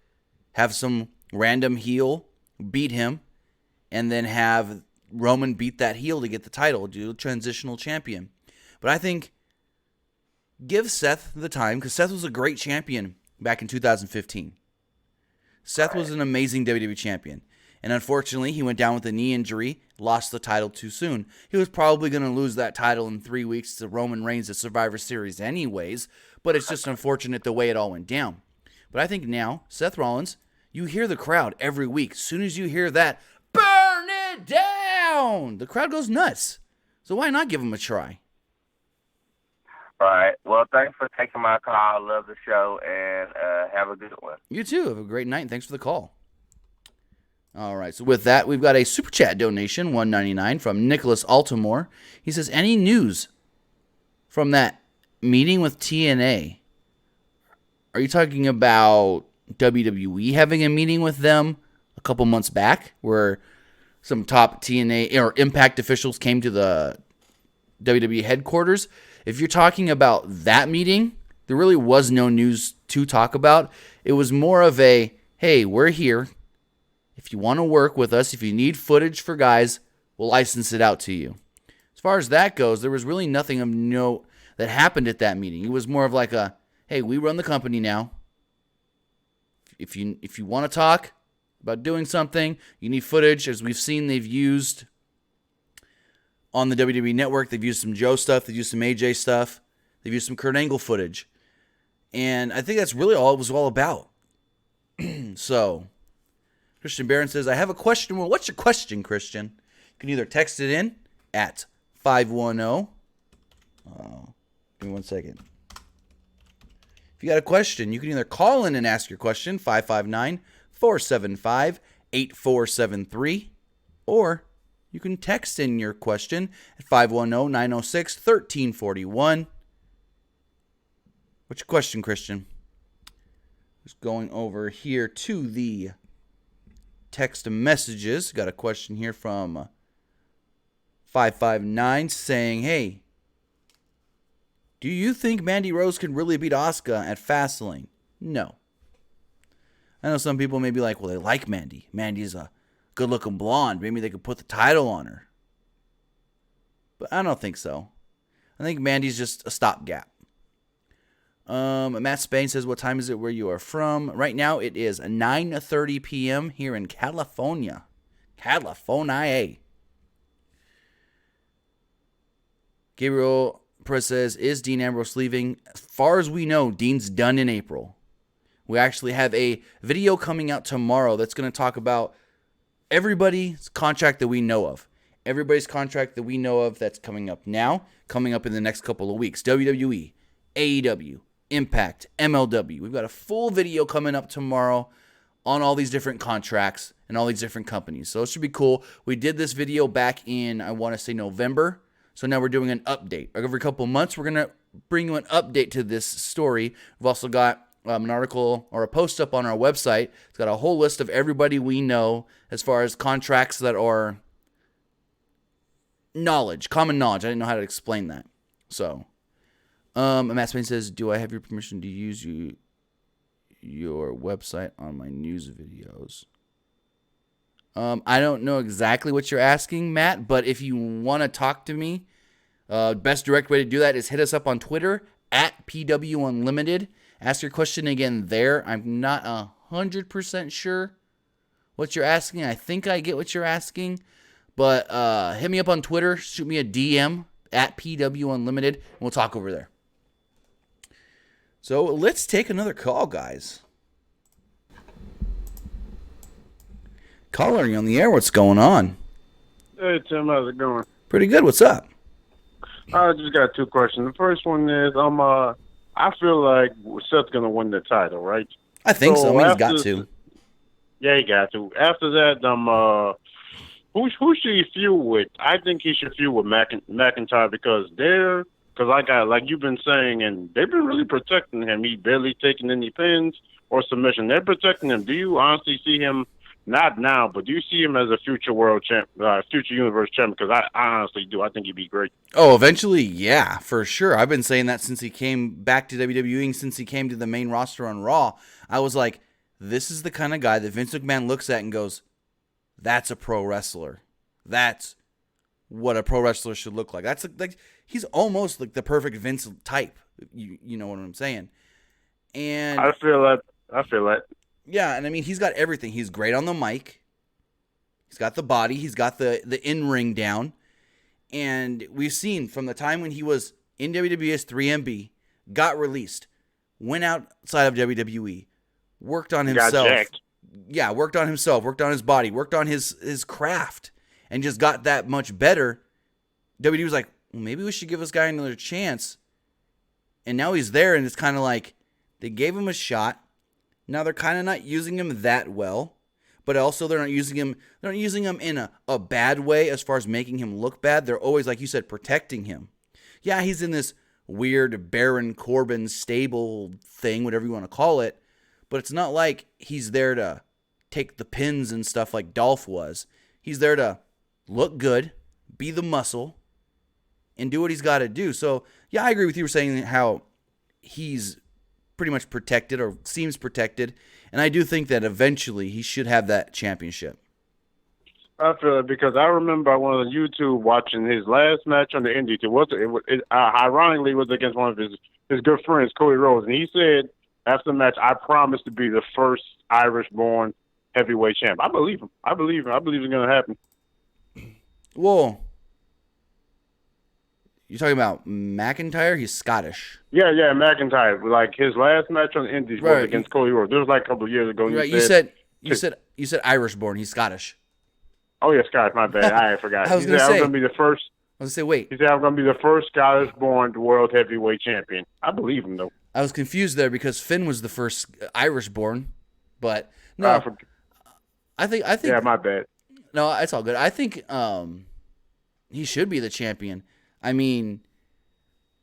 A: have some random heel beat him, and then have Roman beat that heel to get the title, do a transitional champion. But I think give Seth the time, because Seth was a great champion back in 2015. Seth was an amazing WWE champion. And unfortunately, he went down with a knee injury, lost the title too soon. He was probably going to lose that title in 3 weeks to Roman Reigns at Survivor Series anyways, but it's just unfortunate the way it all went down. But I think now, Seth Rollins, you hear the crowd every week. As soon as you hear that, burn it down, the crowd goes nuts. So why not give him a try?
E: All right. Well, thanks for taking my call. Love the show, and have a good one.
A: You too. Have a great night, and thanks for the call. All right, so with that, we've got a Super Chat donation, $1.99, from Nicholas Altamore. He says, any news from that meeting with TNA? Are you talking about WWE having a meeting with them a couple months back where some top TNA or Impact officials came to the WWE headquarters? If you're talking about that meeting, there really was no news to talk about. It was more of a, hey, we're here. If you want to work with us, if you need footage for guys, we'll license it out to you. As far as that goes, there was really nothing of note that happened at that meeting. It was more of like a, hey, we run the company now. If you want to talk about doing something, you need footage. As we've seen, they've used on the WWE Network, they've used some Joe stuff, they've used some AJ stuff, they've used some Kurt Angle footage. And I think that's really all it was all about. So, Christian Barron says, I have a question. Well, what's your question, Christian? You can either text it in at 510. Give me 1 second. If you got a question, you can either call in and ask your question, 559-475-8473, or you can text in your question at 510-906-1341. What's your question, Christian? Just going over here to the text messages. Got a question here from 559 saying, hey, do you think Mandy Rose can really beat Asuka at Fastlane? No. I know some people may be like, well, they like Mandy. Mandy's a good-looking blonde. Maybe they could put the title on her. But I don't think so. I think Mandy's just a stopgap. Matt Spain says, what time is it where you are from? Right now it is 9:30 p.m. here in California. California. Gabriel Perez says, is Dean Ambrose leaving? As far as we know, Dean's done in April. We actually have a video coming out tomorrow that's going to talk about everybody's contract that we know of. Everybody's contract that we know of that's coming up now, coming up in the next couple of weeks. WWE, AEW, Impact, MLW. We've got a full video coming up tomorrow on all these different contracts and all these different companies. So it should be cool. We did this video back in, I want to say November. So now we're doing an update. Every couple of months, we're going to bring you an update to this story. We've also got an article or a post up on our website. It's got a whole list of everybody we know as far as contracts that are knowledge, common knowledge. I didn't know how to explain that. So, Matt Spain says, do I have your permission to use your website on my news videos? I don't know exactly what you're asking, Matt, but if you want to talk to me, best direct way to do that is hit us up on Twitter at PWUnlimited. Ask your question again there. I'm not 100% sure what you're asking. I think I get what you're asking, but hit me up on Twitter. Shoot me a DM at PWUnlimited, and we'll talk over there. So let's take another call, guys. Caller, you on the air. What's going on?
F: Hey, Tim, how's it going?
A: Pretty good. What's up?
F: I just got two questions. The first one is, I feel like Seth's gonna win the title, right?
A: I think so. I mean, he's got to.
F: Yeah, he got to. After that, who should he feud with? I think he should feud with McIntyre because like you've been saying, and they've been really protecting him. He barely taking any pins or submission. They're protecting him. Do you honestly see him? Not now, but do you see him as a future world champ, future universe champ? Because I honestly do. I think he'd be great.
A: Oh, eventually, yeah, for sure. I've been saying that since he came back to WWE, since he came to the main roster on Raw. I was like, this is the kind of guy that Vince McMahon looks at and goes, that's a pro wrestler. That's what a pro wrestler should look like. That's like he's almost like the perfect Vince type. You know what I'm saying? And
F: I feel that.
A: Yeah, and I mean, he's got everything. He's great on the mic. He's got the body. He's got the in-ring down. And we've seen from the time when he was in WWE as 3MB, got released, went outside of WWE, worked on himself.
F: Got jacked.
A: Yeah, worked on himself, worked on his body, worked on his craft, and just got that much better. WWE was like, well, maybe we should give this guy another chance. And now he's there, and it's kind of like they gave him a shot. Now they're kind of not using him that well, but also they're not using him in a bad way as far as making him look bad. They're always, like you said, protecting him. Yeah, he's in this weird Baron Corbin stable thing, whatever you want to call it, but it's not like he's there to take the pins and stuff like Dolph was. He's there to look good, be the muscle, and do what he's got to do. So, yeah, I agree with you saying how he's pretty much protected or seems protected. And I do think that eventually he should have that championship.
F: I feel it because I remember on the YouTube watching his last match on the Indies. Ironically, it was against one of his good friends, Cody Rhodes, and he said after the match, "I promise to be the first Irish-born heavyweight champ." I believe him. I believe it's going to happen.
A: Whoa. You're talking about McIntyre? He's Scottish.
F: Yeah, McIntyre. Like his last match on the Indies was against Cody Rhodes. It was like a couple of years ago.
A: Right. You said Irish-born. He's Scottish.
F: Oh yeah, Scottish. My bad. I forgot.
A: I was going to be
F: the first.
A: I was going to say, wait.
F: He said I'm going to be the first Scottish-born world heavyweight champion. I believe him though.
A: I was confused there because Finn was the first Irish-born, but no. I think.
F: Yeah, my bad.
A: No, it's all good. I think he should be the champion. I mean,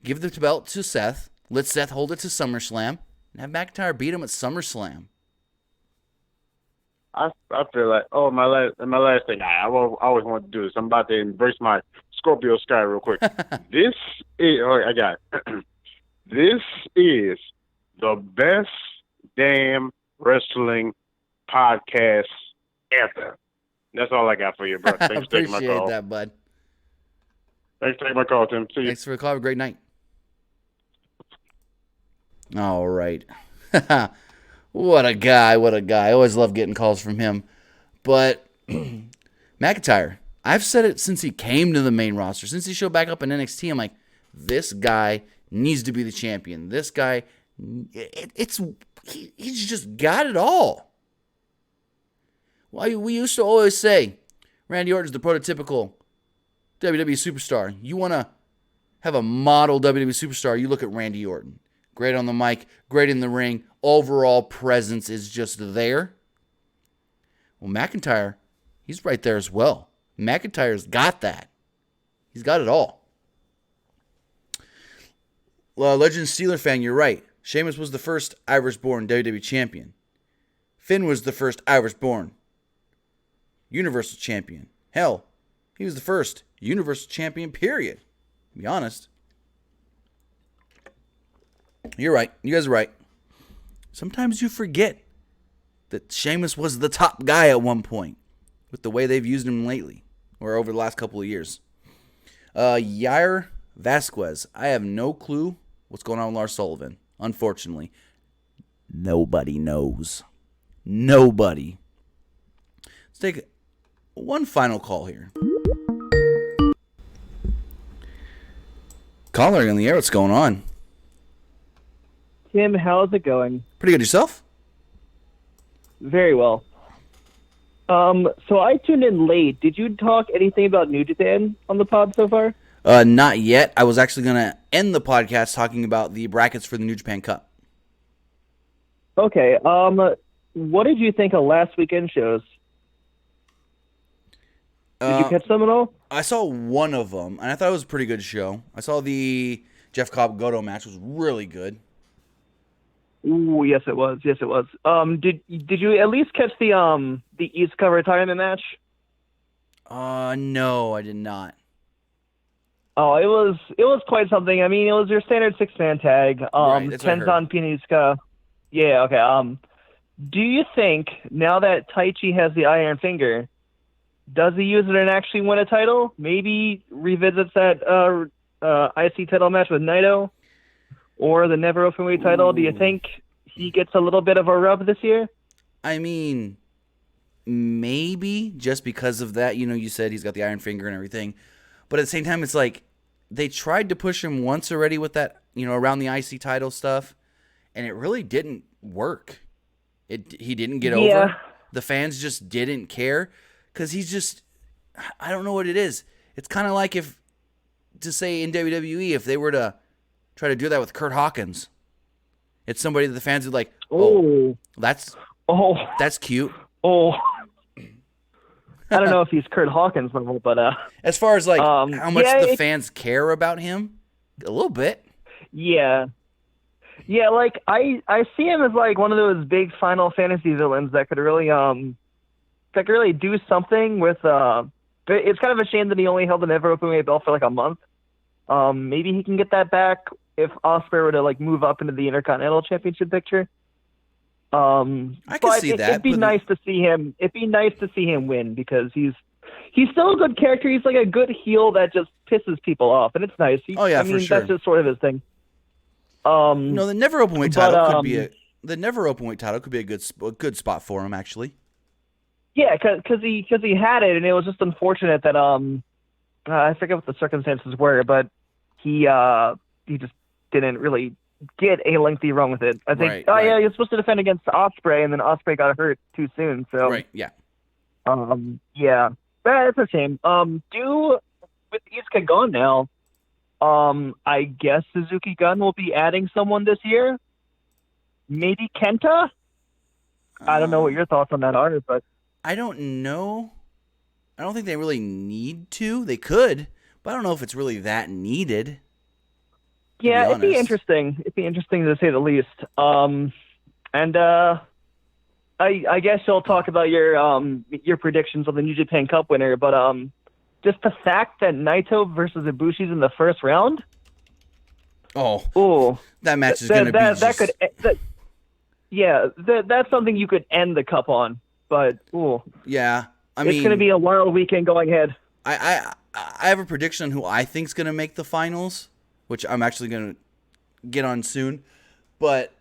A: give the belt to Seth. Let Seth hold it to SummerSlam, and have McIntyre beat him at SummerSlam.
F: I feel like my last thing. I always want to do this. I'm about to embrace my Scorpio Sky real quick. This is the best damn wrestling podcast ever. That's all I got for you, bro. Thanks for taking my call.
A: Appreciate that, bud.
F: Thanks for taking my call, Tim. See you.
A: Thanks for the call. Have a great night. All right. What a guy. I always love getting calls from him. But McIntyre, I've said it since he came to the main roster. Since he showed back up in NXT, I'm like, this guy needs to be the champion. This guy, he's just got it all. Well, we used to always say, Randy Orton's the prototypical WWE superstar. You want to have a model WWE superstar, you look at Randy Orton. Great on the mic, great in the ring. Overall presence is just there. Well, McIntyre, he's right there as well. McIntyre's got that. He's got it all. Well, Legend Steeler fan, you're right. Sheamus was the first Irish-born WWE champion. Finn was the first Irish-born Universal champion. Hell, he was the first Universal champion, period. To be honest. You're right. You guys are right. Sometimes you forget that Sheamus was the top guy at one point with the way they've used him lately or over the last couple of years. Yair Vasquez. I have no clue what's going on with Lars Sullivan. Unfortunately, nobody knows. Nobody. Let's take one final call here. Caller on the air. What's going on?
G: Tim, how's it going?
A: Pretty good. Yourself?
G: Very well. So I tuned in late. Did you talk anything about New Japan on the pod so far?
A: Not yet. I was actually going to end the podcast talking about the brackets for the New Japan Cup.
G: Okay. What did you think of last weekend shows? Did you catch them at all?
A: I saw one of them, and I thought it was a pretty good show. I saw the Jeff Cobb-Goto match. It was really good.
G: Ooh, yes, it was. Yes, it was. Did you at least catch the Iizuka retirement match?
A: No, I did not.
G: Oh, it was quite something. I mean, it was your standard 6-man tag.
A: Right,
G: Tenzan Iizuka. Yeah, okay. Do you think now that Taichi has the Iron Finger, does he use it and actually win a title? Maybe revisits that IC title match with Naito? Or the never openweight title? Do you think he gets a little bit of a rub this year?
A: I mean, maybe just because of that. You know, you said he's got the Iron Finger and everything. But at the same time, it's like they tried to push him once already with that, you know, around the IC title stuff. And it really didn't work. He didn't get over. The fans just didn't care. Because he's just, I don't know what it is. It's kind of like if, to say in WWE, if they were to try to do that with Kurt Hawkins. It's somebody that the fans would like, that's cute.
G: Oh. I don't know if he's Kurt Hawkins level, but
A: as far as like how much the fans care about him, a little bit.
G: Yeah. Yeah, like I see him as like one of those big Final Fantasy villains that could really do something with it's kind of a shame that he only held the never openweight belt for like a month. Maybe he can get that back if Ospreay were to like move up into the Intercontinental Championship picture.
A: I can see that.
G: It'd be nice to see him. It'd be nice to see him win because he's still a good character. He's like a good heel that just pisses people off, and it's nice.
A: Oh yeah, for sure.
G: That's just sort of his thing.
A: No, the never openweight title could be the never openweight title could be a good spot for him actually.
G: Yeah, because he had it, and it was just unfortunate that I forget what the circumstances were, but he just didn't really get a lengthy run with it. I think.
A: Right.
G: Yeah, he was supposed to defend against Ospreay, and then Ospreay got hurt too soon. So.
A: Right. Yeah.
G: Yeah, that's a shame. With Iizuka gone now, I guess Suzuki Gun will be adding someone this year. Maybe Kenta. I don't know what your thoughts on that are, but
A: I don't know. I don't think they really need to. They could, but I don't know if it's really that needed.
G: Yeah, it'd be interesting. It'd be interesting to say the least. I guess you'll talk about your predictions of the New Japan Cup winner, but just the fact that Naito versus Ibushi's in the first round.
A: Oh, that match is going to be
G: that's something you could end the cup on, but
A: yeah,
G: it's going to be a wild weekend going ahead.
A: I have a prediction on who I think's going to make the finals, which I'm actually going to get on soon, but.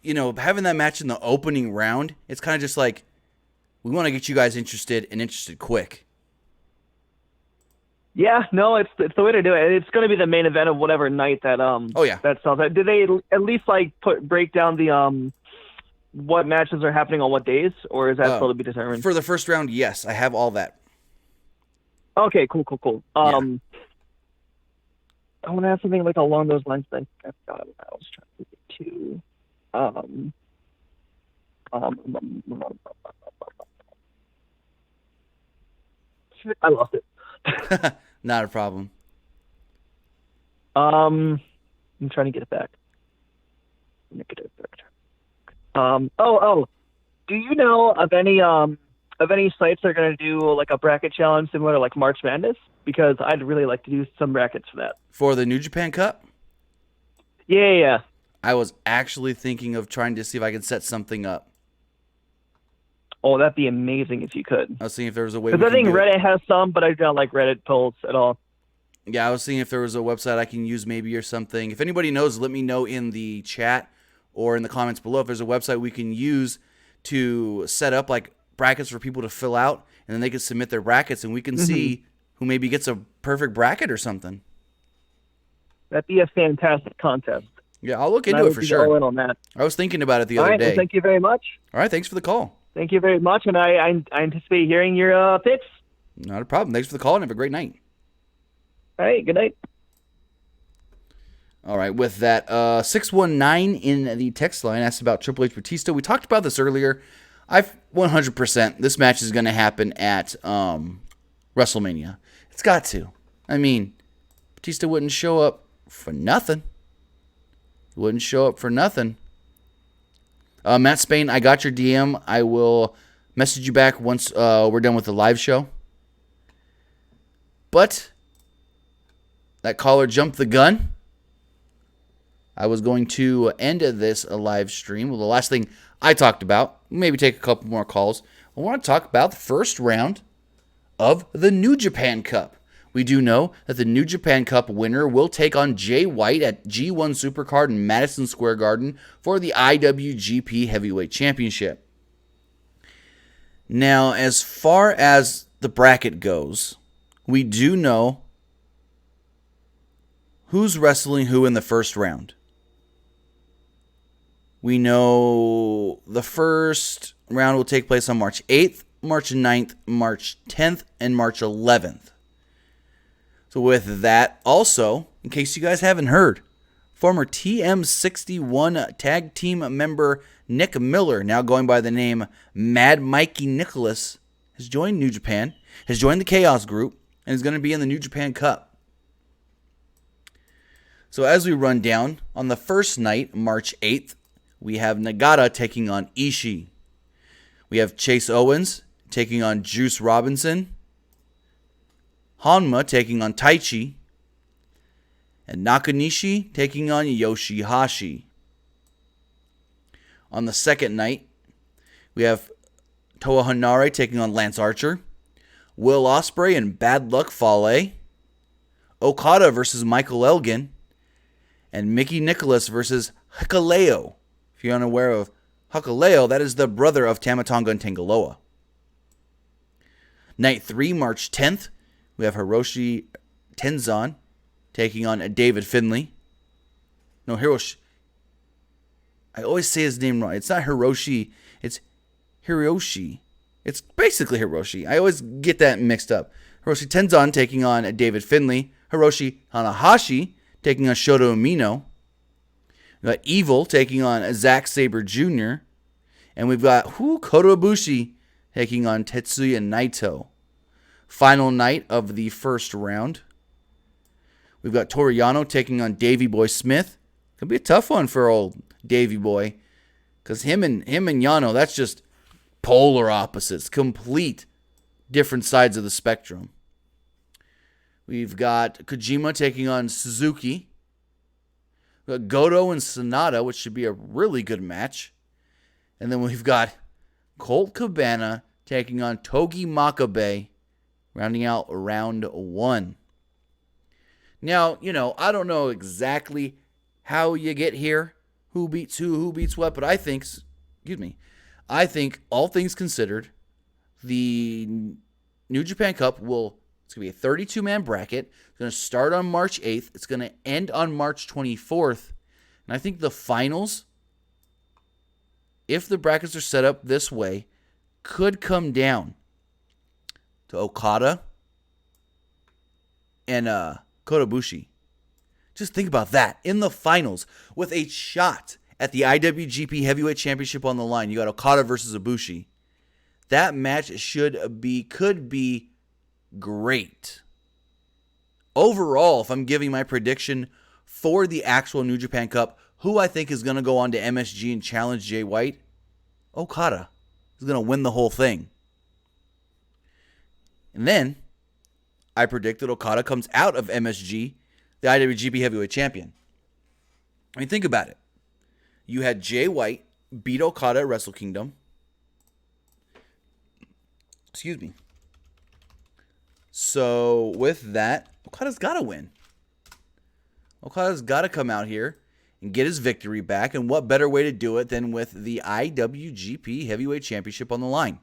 A: You know, having that match in the opening round, it's kind of just like, we want to get you guys interested quick.
G: Yeah, no, it's the way to do it. It's going to be the main event of whatever night that that sells. Did they at least like break down the what matches are happening on what days, or is that still to be determined?
A: For the first round, yes, I have all that.
G: Okay, cool. I want to ask something like along those lines. Then I forgot what I was trying to get to. I lost it.
A: Not a problem.
G: I'm trying to get it back. Do you know of any sites that are going to do like a bracket challenge similar to like March Madness? Because I'd really like to do some brackets for that.
A: For the New Japan Cup?
G: Yeah.
A: I was actually thinking of trying to see if I could set something up.
G: Oh, that'd be amazing if you could.
A: I was seeing if there was a way.
G: Because I think Reddit has some, but I don't like Reddit polls at all.
A: Yeah, I was seeing if there was a website I can use maybe or something. If anybody knows, let me know in the chat or in the comments below if there's a website we can use to set up like brackets for people to fill out, and then they can submit their brackets, and we can see who maybe gets a perfect bracket or something.
G: That'd be a fantastic contest.
A: Yeah, I'll look into it for sure.
G: All in on that.
A: I was thinking about it the other day.
G: Well, thank you very much.
A: All right, thanks for the call.
G: Thank you very much, and I anticipate hearing your picks.
A: Not a problem. Thanks for the call, and have a great night.
G: All right, good night.
A: All right, with that, 619 in the text line asked about Triple H Batista. We talked about this earlier. 100%, this match is going to happen at WrestleMania. It's got to. I mean, Batista wouldn't show up for nothing. Matt Spain, I got your DM. I will message you back once we're done with the live show. But that caller jumped the gun. I was going to end this live stream. Well, the last thing I talked about, maybe take a couple more calls. I want to talk about the first round of the New Japan Cup. We do know that the New Japan Cup winner will take on Jay White at G1 Supercard in Madison Square Garden for the IWGP Heavyweight Championship. Now, as far as the bracket goes, we do know who's wrestling who in the first round. We know the first round will take place on March 8th, March 9th, March 10th, and March 11th. So with that, also, in case you guys haven't heard, former TM61 tag team member Nick Miller, now going by the name Mad Mikey Nicholas, has joined New Japan, has joined the Chaos Group, and is going to be in the New Japan Cup. So as we run down, on the first night, March 8th, we have Nagata taking on Ishii. We have Chase Owens taking on Juice Robinson. Hanma taking on Taichi. and Nakanishi taking on Yoshihashi. On the second night, we have Toa Hanare taking on Lance Archer, Will Ospreay and Bad Luck Fale, Okada versus Michael Elgin, and Mickey Nicholas versus Hikuleo. If you're unaware of Hikuleo, that is the brother of Tamatonga and Tangaloa. Night 3, March 10th, we have Hiroshi Tenzan taking on David Finlay. No, Hiroshi. I always say his name wrong. It's not Hiroshi. It's Hiroshi. It's basically Hiroshi. I always get that mixed up. Hiroshi Tenzan taking on David Finlay. Hiroshi Tanahashi taking on Shota Umino. We've got Evil taking on Zack Sabre Jr. And we've got Kota Ibushi taking on Tetsuya Naito. Final night of the first round. We've got Toru Yano taking on Davey Boy Smith. Could be a tough one for old Davey Boy. Because him and Yano, that's just polar opposites. Complete different sides of the spectrum. We've got Kojima taking on Suzuki. We've got Goto and Sonata, which should be a really good match. And then we've got Colt Cabana taking on Togi Makabe, rounding out round 1. Now, I don't know exactly how you get here, who beats who beats what, but I think, all things considered, the New Japan Cup it's going to be a 32-man bracket. It's going to start on March 8th. It's going to end on March 24th. And I think the finals, if the brackets are set up this way, could come down to Okada and Kota Ibushi. Just think about that. In the finals, with a shot at the IWGP Heavyweight Championship on the line, you got Okada versus Ibushi. That match could be great. Overall, if I'm giving my prediction for the actual New Japan Cup, who I think is going to go on to MSG and challenge Jay White, Okada is going to win the whole thing. And then, I predict that Okada comes out of MSG, the IWGP Heavyweight Champion. I mean, think about it. You had Jay White beat Okada at Wrestle Kingdom. Excuse me. So, with that, Okada's got to win. Okada's got to come out here and get his victory back. And what better way to do it than with the IWGP Heavyweight Championship on the line?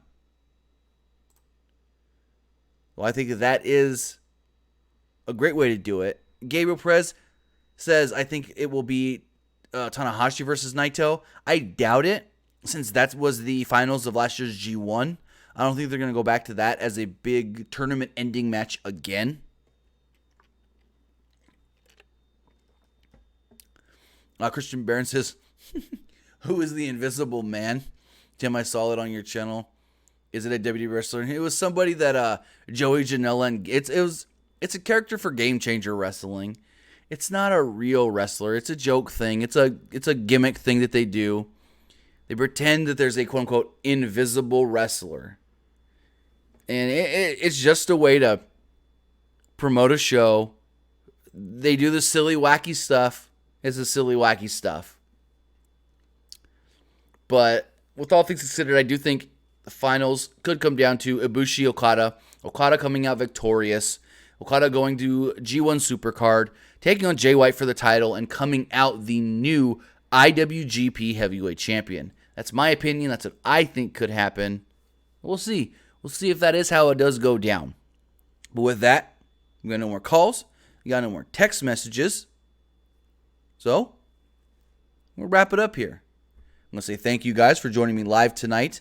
A: Well, I think that is a great way to do it. Gabriel Perez says, I think it will be Tanahashi versus Naito. I doubt it, since that was the finals of last year's G1. I don't think they're going to go back to that as a big tournament-ending match again. Christian Barron says, who is the Invisible Man? Tim, I saw it on your channel. Is it a WWE wrestler? It was somebody that Joey Janela, and it's a character for Game Changer Wrestling. It's not a real wrestler. It's a joke thing. It's a gimmick thing that they do. They pretend that there's a quote-unquote invisible wrestler. And it's just a way to promote a show. They do the silly, wacky stuff. It's the silly, wacky stuff. But with all things considered, I do think the finals could come down to Ibushi Okada. Okada coming out victorious. Okada going to G1 Supercard, taking on Jay White for the title, and coming out the new IWGP Heavyweight Champion. That's my opinion. That's what I think could happen. We'll see. We'll see if that is how it does go down. But with that, we got no more calls. We got no more text messages. So, we'll wrap it up here. I'm going to say thank you guys for joining me live tonight.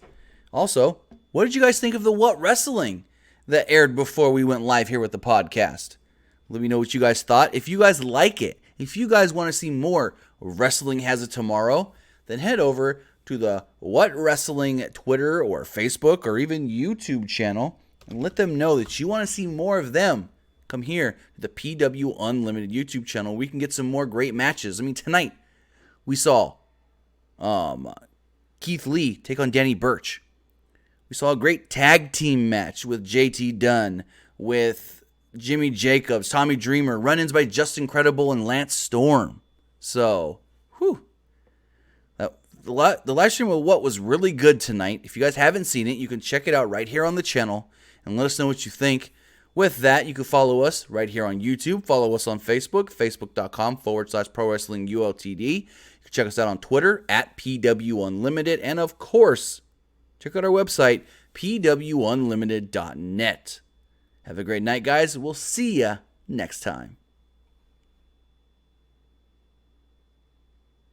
A: Also, what did you guys think of the What Wrestling that aired before we went live here with the podcast? Let me know what you guys thought. If you guys like it, if you guys want to see more Wrestling Has It Tomorrow, then head over to the What Wrestling Twitter or Facebook or even YouTube channel and let them know that you want to see more of them. Come here to the PWUnlimited YouTube channel. We can get some more great matches. I mean, tonight we saw Keith Lee take on Danny Burch. We saw a great tag team match with JT Dunn, with Jimmy Jacobs, Tommy Dreamer, run-ins by Justin Credible and Lance Storm. So, whew. The live stream of what was really good tonight. If you guys haven't seen it, you can check it out right here on the channel and let us know what you think. With that, you can follow us right here on YouTube. Follow us on Facebook, facebook.com/Pro Wrestling ULTD. You can check us out on Twitter at PWUnlimited. And of course, check out our website, PWUnlimited.net. Have a great night, guys. We'll see ya next time.